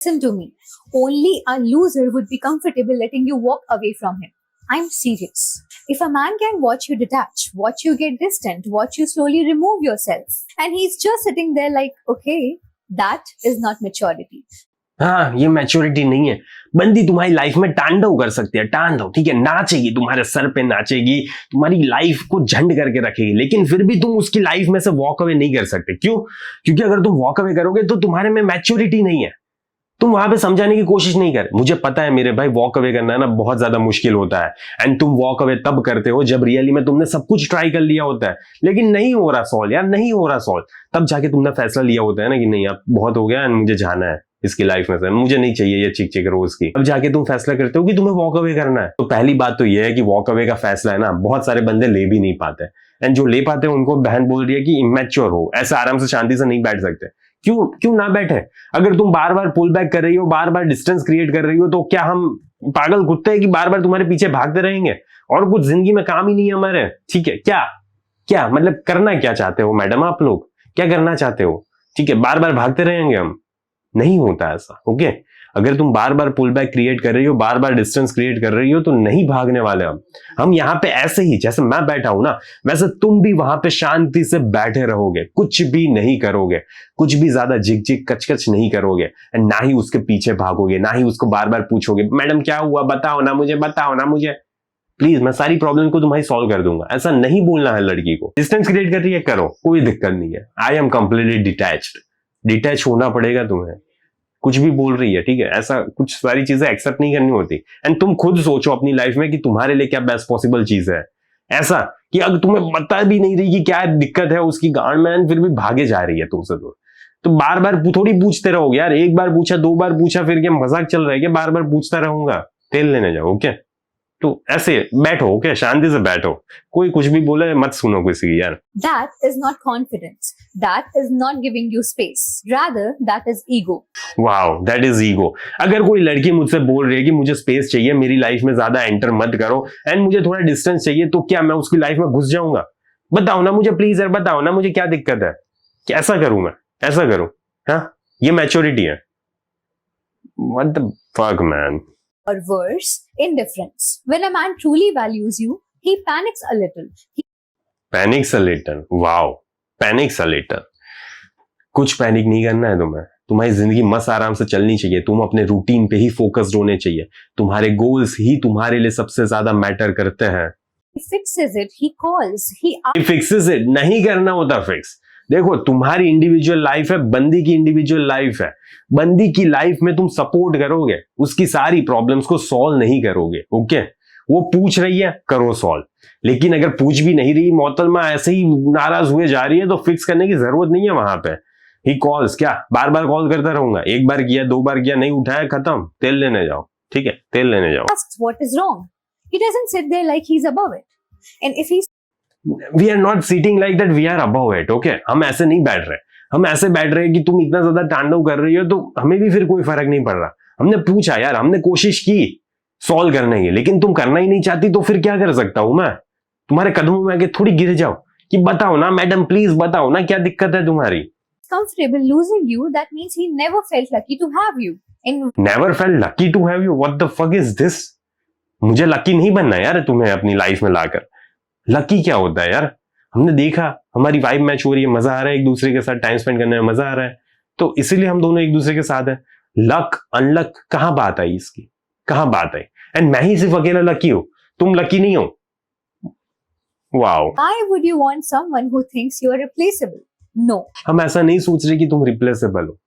Listen to me. Only a loser would be comfortable letting you walk away from him. I'm serious. If a man can watch you detach, watch you get distant, watch you slowly remove yourself, and he's just sitting there like, okay, that is not maturity. हाँ, ये maturity नहीं है। बंदी तुम्हारी life में तांडव कर सकती है, तांडव, ठीक है, नाचेगी, तुम्हारे सर पे नाचेगी, तुम्हारी लाइफ को झंड करके रखेगी, लेकिन फिर भी तुम उसकी लाइफ में से वॉक अवे नहीं कर सकते। क्यों? क्योंकि अगर तुम वॉक अवे करोगे तो तुम्हारे में मैच्योरिटी नहीं है, तुम वहां पे समझाने की कोशिश नहीं कर। मुझे पता है मेरे भाई, वॉक अवे करना ना बहुत ज्यादा मुश्किल होता है, एंड तुम वॉक अवे तब करते हो जब रियली में तुमने सब कुछ ट्राई कर लिया होता है, लेकिन नहीं हो रहा सॉल्व, यार नहीं हो रहा सॉल्व, तब जाके तुमने फैसला लिया होता है ना कि नहीं अब बहुत हो गया एंड मुझे जाना है इसकी लाइफ में से, मुझे नहीं चाहिए ये चिक चिक रोज की। अब जाके तुम फैसला करते हो कि तुम्हें वॉक अवे करना है। तो पहली बात तो ये है कि वॉक अवे का फैसला है ना बहुत सारे बंदे ले भी नहीं पाते, एंड जो ले पाते हैं उनको बहन बोल रही है कि इमेच्योर हो, ऐसे आराम से शांति से नहीं बैठ सकते। क्यों ना बैठे? अगर तुम बार बार पुल बैक कर रही हो, बार बार डिस्टेंस क्रिएट कर रही हो, तो क्या हम पागल कुत्ते हैं कि बार बार तुम्हारे पीछे भागते रहेंगे और कुछ जिंदगी में काम ही नहीं है हमारे? ठीक है, क्या मतलब करना क्या चाहते हो मैडम? आप लोग क्या करना चाहते हो? ठीक है, बार बार भागते रहेंगे हम? नहीं होता ऐसा। ओके, अगर तुम बार बार पुल बैक क्रिएट कर रही हो, बार बार डिस्टेंस क्रिएट कर रही हो, तो नहीं भागने वाले हम यहाँ पे ऐसे ही जैसे मैं बैठा हूं ना, वैसे तुम भी वहां पे शांति से बैठे रहोगे, कुछ भी नहीं करोगे, कुछ भी ज्यादा झिक झिक कच नहीं करोगे, एंड ना ही उसके पीछे भागोगे, ना ही उसको बार बार पूछोगे मैडम क्या हुआ, बताओ ना मुझे प्लीज, मैं सारी प्रॉब्लम को तुम्हारी सॉल्व कर दूंगा। ऐसा नहीं बोलना है लड़की को। डिस्टेंस क्रिएट कर रही है, करो, कोई दिक्कत नहीं है। आई एम कंप्लीटली डिटैच होना पड़ेगा तुम्हें। कुछ भी बोल रही है, ठीक है, ऐसा कुछ सारी चीजें एक्सेप्ट नहीं करनी होती। एंड तुम खुद सोचो अपनी लाइफ में कि तुम्हारे लिए क्या बेस्ट पॉसिबल चीज है। ऐसा कि अगर तुम्हें बता भी नहीं रही कि क्या दिक्कत है उसकी गांड में, फिर भी भागे जा रही है तुमसे दूर, तो बार बार थोड़ी पूछते रहोगे यार। एक बार पूछा, दो बार पूछा, फिर क्या मजाक चल रहा है क्या बार बार पूछता रहूंगा? तेल लेने जाओ। ओके, तो ऐसे बैठो, ओके, शांति से बैठो, कोई कुछ भी बोले मत सुनो किसी की यार। That is not confidence. That is not giving you space. Rather, that is ego. Wow, that is ego. अगर कोई लड़की मुझसे बोल रही है कि मुझे स्पेस चाहिए, मेरी लाइफ में ज्यादा एंटर मत करो, एंड मुझे थोड़ा डिस्टेंस चाहिए, तो क्या मैं उसकी लाइफ में घुस जाऊंगा? बताओ ना मुझे प्लीज यार, बताओ ना मुझे क्या दिक्कत है, कैसा करूं मैं, ऐसा करूं? हाँ, ये मैच्योरिटी है? What the fuck man. Or worse, indifference. When a man truly values you, he panics a little. Panics a little. Wow, panics a little. कुछ पैनिक नहीं करना है तुम्हें। तुम्हारी जिंदगी मस्त आराम से चलनी चाहिए, तुम अपने रूटीन पे ही फोकस्ड होने चाहिए, तुम्हारे गोल्स ही तुम्हारे लिए सबसे ज्यादा मैटर करते हैं। He fixes it, he calls, he fixes it, नहीं करना होता फिक्स। देखो, तुम्हारी इंडिविजुअल लाइफ है, बंदी की इंडिविजुअल लाइफ है। बंदी की लाइफ में तुम सपोर्ट करोगे, उसकी सारी प्रॉब्लम्स को सॉल्व नहीं करोगे। ओके, वो पूछ रही है, करो सॉल्व, लेकिन अगर पूछ भी नहीं रही, मौतल में ऐसे ही नाराज हुए जा रही है, तो फिक्स करने की जरूरत नहीं है वहां पे। ही कॉल्स, क्या बार बार कॉल करता रहूंगा? एक बार किया, दो बार किया, नहीं उठाया, खत्म, तेल लेने जाओ। ठीक है, तेल लेने जाओ। asks what is wrong. He doesn't sit there like he's above it. And if he's we are not sitting like that we are above it. Okay, हम ऐसे नहीं बैठ रहे, हम ऐसे बैठ रहे कि तुम इतना ज्यादा तांडव कर रही हो तो हमें भी फिर कोई फर्क नहीं पड़ रहा। हमने पूछा यार, हमने कोशिश की सॉल्व करने की, लेकिन तुम करना ही नहीं चाहती, तो फिर क्या कर सकता हूं मैं? तुम्हारे कदमों में आके थोड़ी गिर जाओ कि बताओ ना मैडम, प्लीज बताओ ना क्या दिक्कत है तुम्हारी? comfortable losing you, that means he never felt lucky to have you. And never felt lucky to have you? What the fuck is this? मुझे लकी नहीं बनना यार तुम्हें अपनी लाइफ में लाकर। लकी क्या होता है यार? हमने देखा हमारी वाइब मैच हो रही है, मजा आ रहा है, एक दूसरे के साथ टाइम स्पेंड करने में मजा आ रहा है, तो इसीलिए हम दोनों एक दूसरे के साथ हैं। लक अनलक कहां बात आई इसकी, कहां बात आई? एंड मैं ही सिर्फ अकेला लकी हूं, तुम लकी नहीं हो। Wow, why would you want someone who thinks you are replaceable? No. हम ऐसा नहीं सोच रहे कि तुम रिप्लेसेबल हो,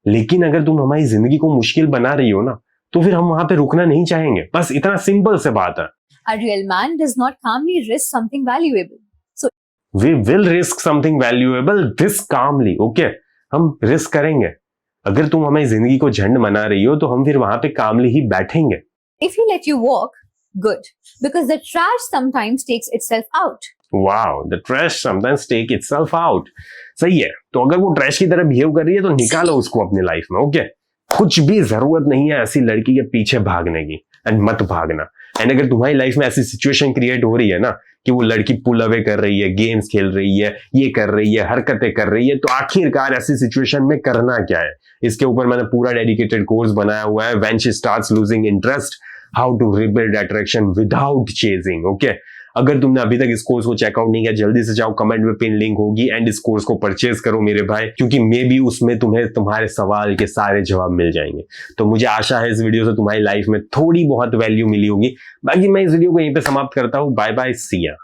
लेकिन अगर तुम हमारी जिंदगी को मुश्किल बना रही हो ना, तो फिर हम वहां पे रुकना नहीं चाहेंगे। बस इतना सिंपल से बात है। A real man does not calmly risk something valuable. So We will risk something valuable this calmly. Okay, हम रिस्क करेंगे। अगर तुम हमारी जिंदगी को झंड बना रही हो, तो हम फिर वहां पे कामली ही बैठेंगे। if he let you walk, good. Because the trash sometimes takes itself out. Wow, the trash sometimes take itself out. सही है, तो अगर वो ट्रैश की तरह बिहेव कर रही है, तो निकालो उसको अपनी लाइफ में। ओके, कुछ भी जरूरत नहीं है ऐसी लड़की के पीछे भागने की, एंड मत भागना। एंड अगर तुम्हारी लाइफ में ऐसी सिचुएशन क्रिएट हो रही है ना कि वो लड़की पुल अवे कर रही है, गेम्स खेल रही है, ये कर रही है, हरकतें कर रही है, तो आखिरकार ऐसी सिचुएशन में करना क्या है। इसके ऊपर मैंने पूरा डेडिकेटेड कोर्स बनाया हुआ है, when she starts losing interest, how to rebuild attraction without chasing. Okay, अगर तुमने अभी तक इस कोर्स को चेकआउट नहीं किया, जल्दी से जाओ, कमेंट में पिन लिंक होगी एंड इस कोर्स को परचेज करो मेरे भाई, क्योंकि मे बी उसमें तुम्हें तुम्हारे सवाल के सारे जवाब मिल जाएंगे। तो मुझे आशा है इस वीडियो से तुम्हारी लाइफ में थोड़ी बहुत वैल्यू मिली होगी। बाकी मैं इस वीडियो को यहीं पे समाप्त करता हूं। बाय बाय, सी या।